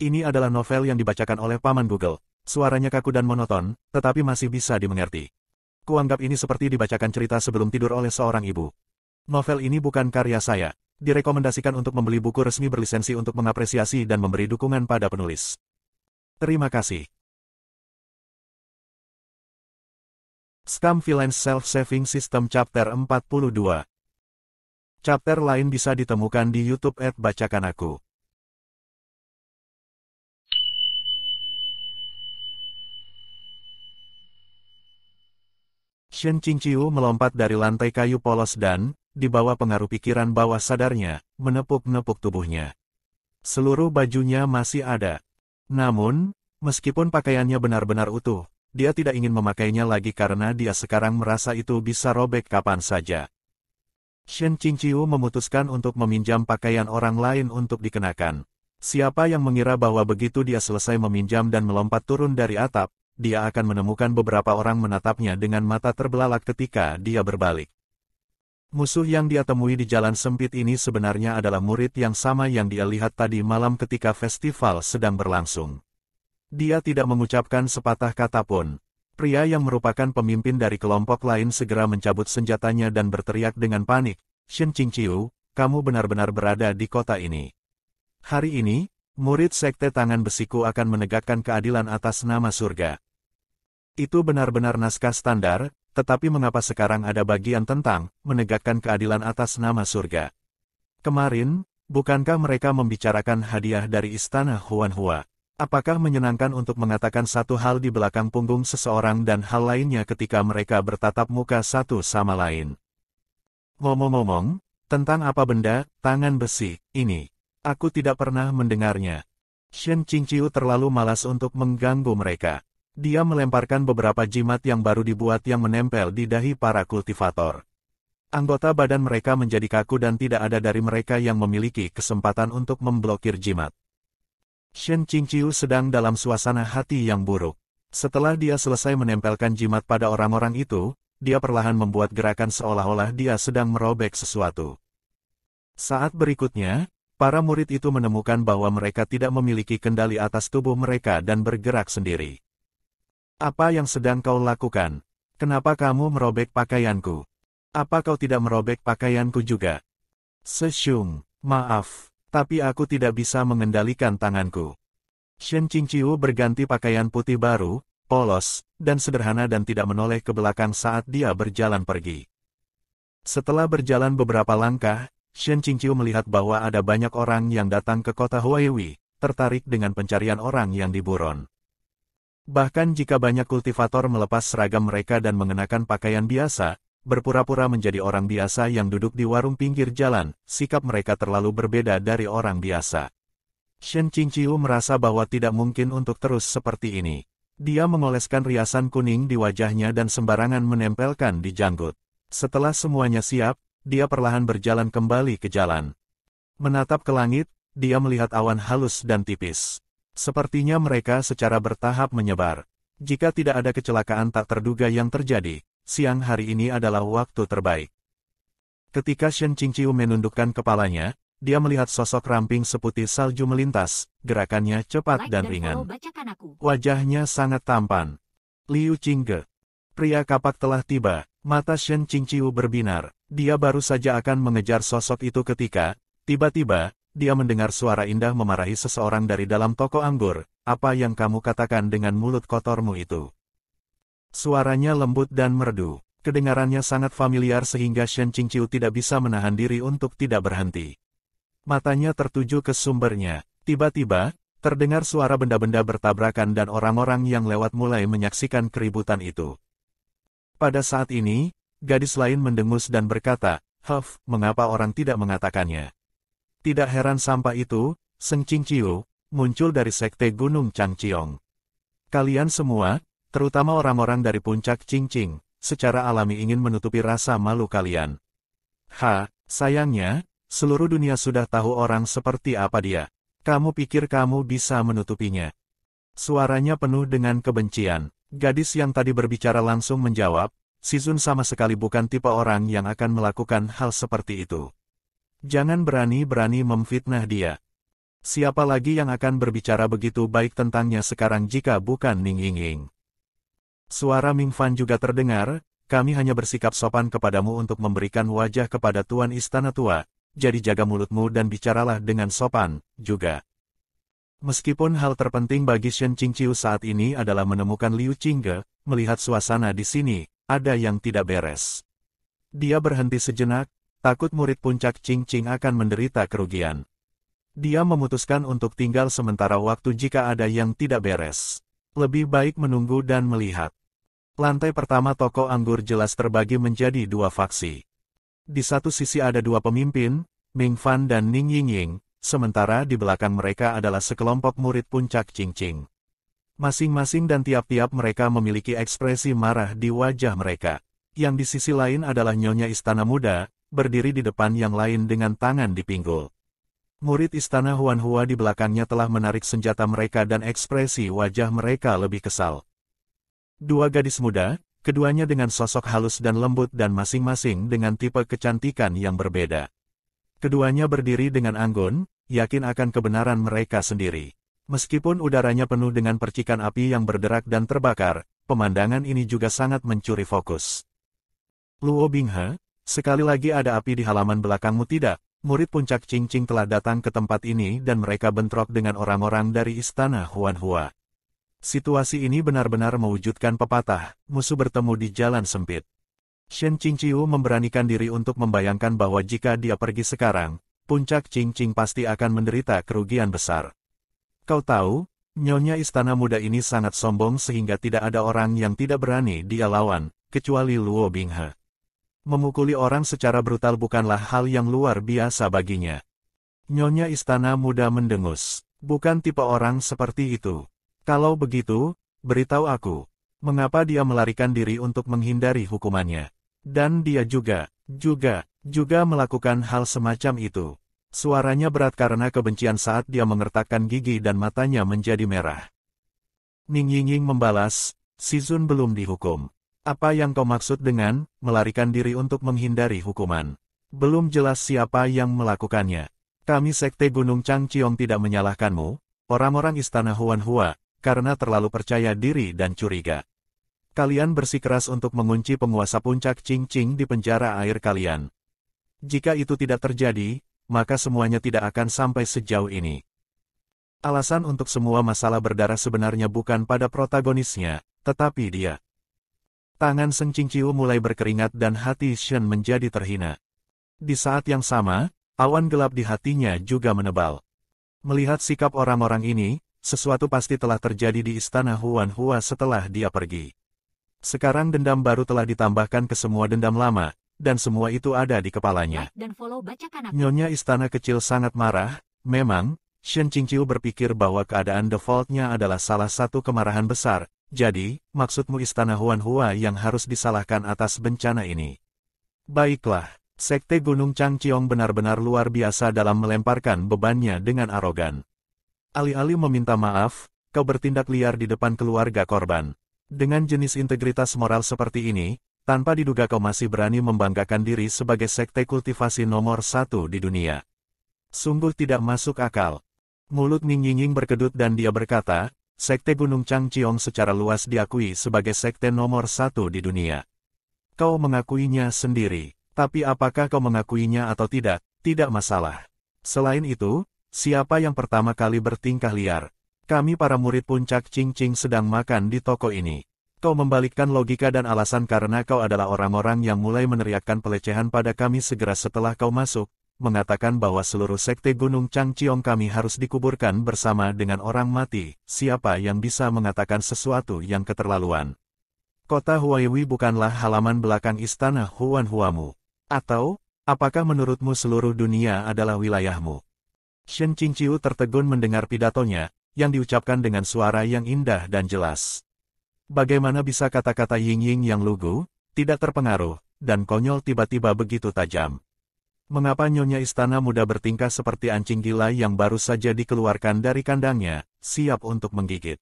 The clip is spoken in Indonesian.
Ini adalah novel yang dibacakan oleh Paman Google. Suaranya kaku dan monoton, tetapi masih bisa dimengerti. Kuanggap ini seperti dibacakan cerita sebelum tidur oleh seorang ibu. Novel ini bukan karya saya. Direkomendasikan untuk membeli buku resmi berlisensi untuk mengapresiasi dan memberi dukungan pada penulis. Terima kasih. Scam Villains Self-Saving System Chapter 42. Chapter lain bisa ditemukan di YouTube @bacakan aku. Shen Qingqiu melompat dari lantai kayu polos dan, di bawah pengaruh pikiran bawah sadarnya, menepuk-nepuk tubuhnya. Seluruh bajunya masih ada. Namun, meskipun pakaiannya benar-benar utuh, dia tidak ingin memakainya lagi karena dia sekarang merasa itu bisa robek kapan saja. Shen Qingqiu memutuskan untuk meminjam pakaian orang lain untuk dikenakan. Siapa yang mengira bahwa begitu dia selesai meminjam dan melompat turun dari atap, dia akan menemukan beberapa orang menatapnya dengan mata terbelalak ketika dia berbalik. Musuh yang dia temui di jalan sempit ini sebenarnya adalah murid yang sama yang dia lihat tadi malam ketika festival sedang berlangsung. Dia tidak mengucapkan sepatah kata pun. Pria yang merupakan pemimpin dari kelompok lain segera mencabut senjatanya dan berteriak dengan panik, "Shen Qingqiu, kamu benar-benar berada di kota ini. Hari ini, murid Sekte Tangan Besiku akan menegakkan keadilan atas nama surga." Itu benar-benar naskah standar, tetapi mengapa sekarang ada bagian tentang menegakkan keadilan atas nama surga? Kemarin, bukankah mereka membicarakan hadiah dari istana Huanhua? Apakah menyenangkan untuk mengatakan satu hal di belakang punggung seseorang dan hal lainnya ketika mereka bertatap muka satu sama lain? Ngomong-ngomong, tentang apa benda, tangan besi, ini? Aku tidak pernah mendengarnya. Shen Qingqiu terlalu malas untuk mengganggu mereka. Dia melemparkan beberapa jimat yang baru dibuat yang menempel di dahi para kultivator. Anggota badan mereka menjadi kaku dan tidak ada dari mereka yang memiliki kesempatan untuk memblokir jimat. Shen Qingqiu sedang dalam suasana hati yang buruk. Setelah dia selesai menempelkan jimat pada orang-orang itu, dia perlahan membuat gerakan seolah-olah dia sedang merobek sesuatu. Saat berikutnya, para murid itu menemukan bahwa mereka tidak memiliki kendali atas tubuh mereka dan bergerak sendiri. Apa yang sedang kau lakukan? Kenapa kamu merobek pakaianku? Apa kau tidak merobek pakaianku juga? Sesyung, maaf, tapi aku tidak bisa mengendalikan tanganku. Shen Qingqiu berganti pakaian putih baru, polos, dan sederhana dan tidak menoleh ke belakang saat dia berjalan pergi. Setelah berjalan beberapa langkah, Shen Qingqiu melihat bahwa ada banyak orang yang datang ke kota Huaiwi, tertarik dengan pencarian orang yang diburon. Bahkan jika banyak kultivator melepas seragam mereka dan mengenakan pakaian biasa, berpura-pura menjadi orang biasa yang duduk di warung pinggir jalan, sikap mereka terlalu berbeda dari orang biasa. Shen Qingqiu merasa bahwa tidak mungkin untuk terus seperti ini. Dia mengoleskan riasan kuning di wajahnya dan sembarangan menempelkan di janggut. Setelah semuanya siap, dia perlahan berjalan kembali ke jalan. Menatap ke langit, dia melihat awan halus dan tipis. Sepertinya mereka secara bertahap menyebar. Jika tidak ada kecelakaan tak terduga yang terjadi, siang hari ini adalah waktu terbaik. Ketika Shen Qingqiu menundukkan kepalanya, dia melihat sosok ramping seputih salju melintas, gerakannya cepat dan ringan. Wajahnya sangat tampan. Liu Qingge. Pria kapak telah tiba, mata Shen Qingqiu berbinar. Dia baru saja akan mengejar sosok itu ketika, tiba-tiba, dia mendengar suara indah memarahi seseorang dari dalam toko anggur. "Apa yang kamu katakan dengan mulut kotormu itu?" Suaranya lembut dan merdu. Kedengarannya sangat familiar sehingga Shen Qingqiu tidak bisa menahan diri untuk tidak berhenti. Matanya tertuju ke sumbernya. Tiba-tiba, terdengar suara benda-benda bertabrakan dan orang-orang yang lewat mulai menyaksikan keributan itu. Pada saat ini, gadis lain mendengus dan berkata, "Huff, mengapa orang tidak mengatakannya?" Tidak heran sampah itu, Seng Qingqiu, muncul dari sekte Gunung Changqiong. Kalian semua, terutama orang-orang dari puncak Qingqing, secara alami ingin menutupi rasa malu kalian. Sayangnya, seluruh dunia sudah tahu orang seperti apa dia. Kamu pikir kamu bisa menutupinya? Suaranya penuh dengan kebencian. Gadis yang tadi berbicara langsung menjawab, "Shizun sama sekali bukan tipe orang yang akan melakukan hal seperti itu. Jangan berani-berani memfitnah dia." Siapa lagi yang akan berbicara begitu baik tentangnya sekarang jika bukan Ning Yingying? Suara Ming Fan juga terdengar, kami hanya bersikap sopan kepadamu untuk memberikan wajah kepada Tuan Istana Tua, jadi jaga mulutmu dan bicaralah dengan sopan, juga. Meskipun hal terpenting bagi Shen Qingqiu saat ini adalah menemukan Liu Qingge, melihat suasana di sini, ada yang tidak beres. Dia berhenti sejenak, takut murid puncak Qingqing akan menderita kerugian. Dia memutuskan untuk tinggal sementara waktu jika ada yang tidak beres. Lebih baik menunggu dan melihat. Lantai pertama toko anggur jelas terbagi menjadi dua faksi. Di satu sisi ada dua pemimpin, Ming Fan dan Ning Yingying, sementara di belakang mereka adalah sekelompok murid puncak Qingqing. Masing-masing dan tiap-tiap mereka memiliki ekspresi marah di wajah mereka. Yang di sisi lain adalah Nyonya Istana Muda, berdiri di depan yang lain dengan tangan di pinggul. Murid Istana Huanhua di belakangnya telah menarik senjata mereka dan ekspresi wajah mereka lebih kesal. Dua gadis muda, keduanya dengan sosok halus dan lembut dan masing-masing dengan tipe kecantikan yang berbeda. Keduanya berdiri dengan anggun, yakin akan kebenaran mereka sendiri. Meskipun udaranya penuh dengan percikan api yang berderak dan terbakar, pemandangan ini juga sangat mencuri fokus. Luo Binghe, sekali lagi ada api di halaman belakangmu tidak? Murid puncak Qingqing telah datang ke tempat ini dan mereka bentrok dengan orang-orang dari Istana Huanhua. Situasi ini benar-benar mewujudkan pepatah, musuh bertemu di jalan sempit. Shen Qingqiu memberanikan diri untuk membayangkan bahwa jika dia pergi sekarang, puncak Qingqing pasti akan menderita kerugian besar. Kau tahu, Nyonya Istana Muda ini sangat sombong sehingga tidak ada orang yang tidak berani dia lawan, kecuali Luo Binghe. Memukuli orang secara brutal bukanlah hal yang luar biasa baginya. Nyonya Istana Muda mendengus. Bukan tipe orang seperti itu. Kalau begitu, beritahu aku, mengapa dia melarikan diri untuk menghindari hukumannya. Dan dia juga melakukan hal semacam itu. Suaranya berat karena kebencian saat dia mengertakkan gigi dan matanya menjadi merah. Ning Yingying membalas, si Zun belum dihukum. Apa yang kau maksud dengan melarikan diri untuk menghindari hukuman? Belum jelas siapa yang melakukannya. Kami Sekte Gunung Changqiong tidak menyalahkanmu, orang-orang Istana Huanhua, karena terlalu percaya diri dan curiga. Kalian bersikeras untuk mengunci penguasa puncak Qingqing di penjara air kalian. Jika itu tidak terjadi, maka semuanya tidak akan sampai sejauh ini. Alasan untuk semua masalah berdarah sebenarnya bukan pada protagonisnya, tetapi dia. Tangan Shen Qingqiu mulai berkeringat dan hati Shen menjadi terhina. Di saat yang sama, awan gelap di hatinya juga menebal. Melihat sikap orang-orang ini, sesuatu pasti telah terjadi di Istana Huanhua setelah dia pergi. Sekarang dendam baru telah ditambahkan ke semua dendam lama, dan semua itu ada di kepalanya. Nyonya Istana Kecil sangat marah, memang, Shen Qingqiu berpikir bahwa keadaan defaultnya adalah salah satu kemarahan besar, jadi, maksudmu Istana Huanhua yang harus disalahkan atas bencana ini. Baiklah, Sekte Gunung Changqiong benar-benar luar biasa dalam melemparkan bebannya dengan arogan. Alih-alih meminta maaf, kau bertindak liar di depan keluarga korban. Dengan jenis integritas moral seperti ini, tanpa diduga kau masih berani membanggakan diri sebagai sekte kultivasi nomor 1 di dunia. Sungguh tidak masuk akal. Mulut Ning Yingying berkedut dan dia berkata, Sekte Gunung Changqiong secara luas diakui sebagai sekte nomor 1 di dunia. Kau mengakuinya sendiri, tapi apakah kau mengakuinya atau tidak, tidak masalah. Selain itu, siapa yang pertama kali bertingkah liar? Kami para murid puncak Qingqing sedang makan di toko ini. Kau membalikkan logika dan alasan karena kau adalah orang-orang yang mulai meneriakkan pelecehan pada kami segera setelah kau masuk, mengatakan bahwa seluruh sekte Gunung Changqiong kami harus dikuburkan bersama dengan orang mati. Siapa yang bisa mengatakan sesuatu yang keterlaluan? Kota Huaiwi bukanlah halaman belakang Istana Huanhuamu. Atau, apakah menurutmu seluruh dunia adalah wilayahmu? Shen Qingqiu tertegun mendengar pidatonya, yang diucapkan dengan suara yang indah dan jelas. Bagaimana bisa kata-kata Yingying yang lugu, tidak terpengaruh, dan konyol tiba-tiba begitu tajam? Mengapa Nyonya Istana Muda bertingkah seperti anjing gila yang baru saja dikeluarkan dari kandangnya, siap untuk menggigit?